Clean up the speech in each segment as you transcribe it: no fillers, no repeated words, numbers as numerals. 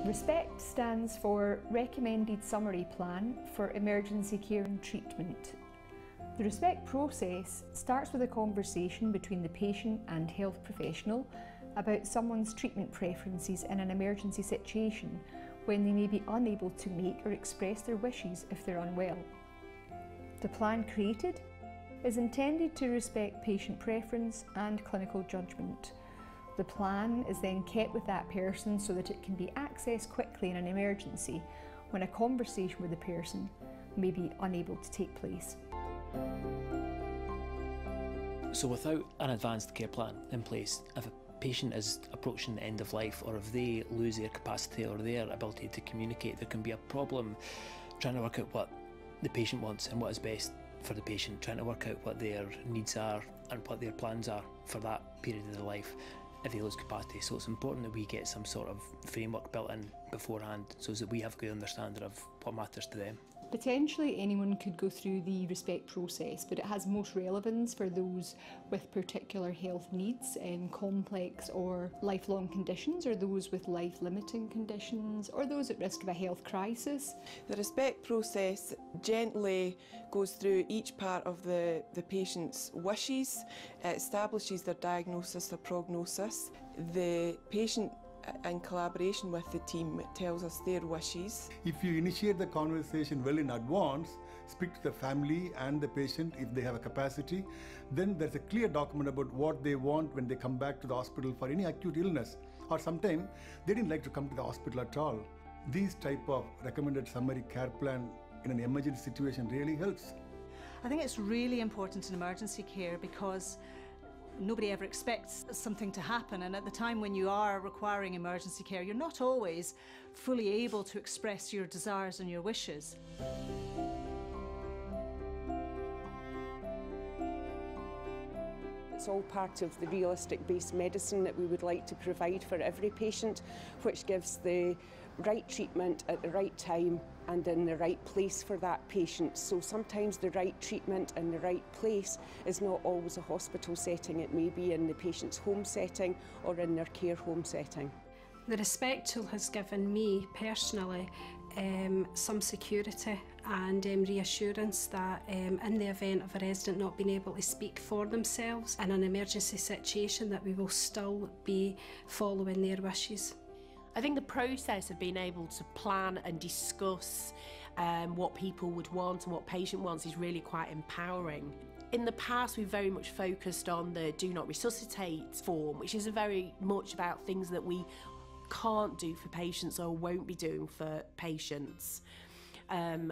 ReSPECT stands for Recommended Summary Plan for Emergency Care and Treatment. The ReSPECT process starts with a conversation between the patient and health professional about someone's treatment preferences in an emergency situation when they may be unable to make or express their wishes if they're unwell. The plan created is intended to respect patient preference and clinical judgment. The plan is then kept with that person so that it can be accessed quickly in an emergency when a conversation with the person may be unable to take place. So without an advanced care plan in place, if a patient is approaching the end of life, or if they lose their capacity or their ability to communicate, there can be a problem trying to work out what the patient wants and what is best for the patient, trying to work out what their needs are and what their plans are for that period of their life if they lose capacity. So it's important that we get some sort of framework built in beforehand so that we have a good understanding of what matters to them. Potentially anyone could go through the ReSPECT process, but it has most relevance for those with particular health needs, complex or lifelong conditions, or those with life-limiting conditions, or those at risk of a health crisis. The ReSPECT process gently goes through each part of the patient's wishes, it establishes their diagnosis, their prognosis. The patient, in collaboration with the team, tells us their wishes. If you initiate the conversation well in advance, speak to the family and the patient if they have a capacity, then there's a clear document about what they want when they come back to the hospital for any acute illness, or sometimes they didn't like to come to the hospital at all. These type of recommended summary care plan in an emergency situation really helps. I think it's really important in emergency care because nobody ever expects something to happen, and at the time when you are requiring emergency care, you're not always fully able to express your desires and your wishes. It's all part of the realistic-based medicine that we would like to provide for every patient, which gives the right treatment at the right time and in the right place for that patient. So sometimes the right treatment in the right place is not always a hospital setting. It may be in the patient's home setting or in their care home setting. The ReSPECT tool has given me personally some security and reassurance that in the event of a resident not being able to speak for themselves in an emergency situation, that we will still be following their wishes. I think the process of being able to plan and discuss what people would want and what patient wants is really quite empowering. In the past, we've very much focused on the do not resuscitate form, which is very much about things that we can't do for patients or won't be doing for patients.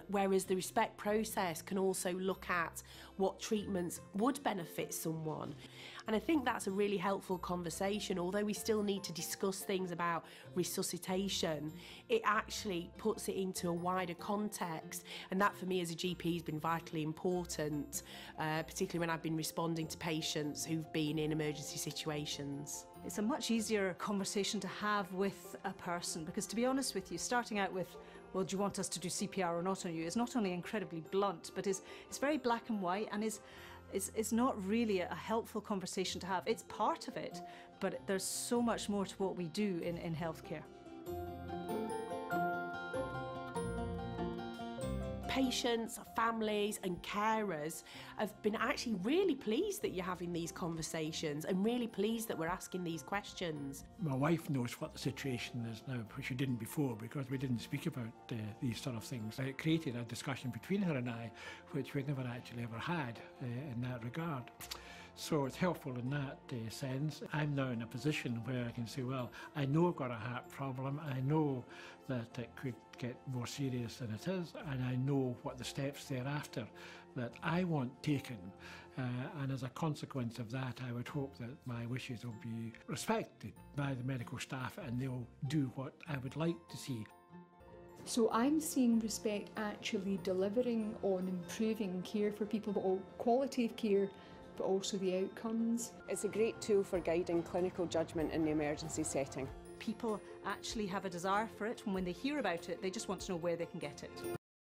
Whereas the ReSPECT process can also look at what treatments would benefit someone. And I think that's a really helpful conversation. Although we still need to discuss things about resuscitation, it actually puts it into a wider context, and that for me as a GP has been vitally important, particularly when I've been responding to patients who've been in emergency situations. It's a much easier conversation to have with a person because, to be honest with you, starting out with, well, do you want us to do CPR or not on you, is not only incredibly blunt, but is very black and white, and is not really a helpful conversation to have. It's part of it, but there's so much more to what we do in healthcare. Patients, families and carers have been actually really pleased that you're having these conversations and really pleased that we're asking these questions. My wife knows what the situation is now, which she didn't before because we didn't speak about these sort of things. It created a discussion between her and I, which we never actually ever had in that regard. So it's helpful in that sense. I'm now in a position where I can say, well, I know I've got a heart problem, I know that it could get more serious than it is, and I know what the steps thereafter that I want taken. And as a consequence of that, I would hope that my wishes will be respected by the medical staff and they'll do what I would like to see. So I'm seeing ReSPECT actually delivering on improving care for people, but quality of care, but also the outcomes. It's a great tool for guiding clinical judgment in the emergency setting. People actually have a desire for it, and when they hear about it, they just want to know where they can get it.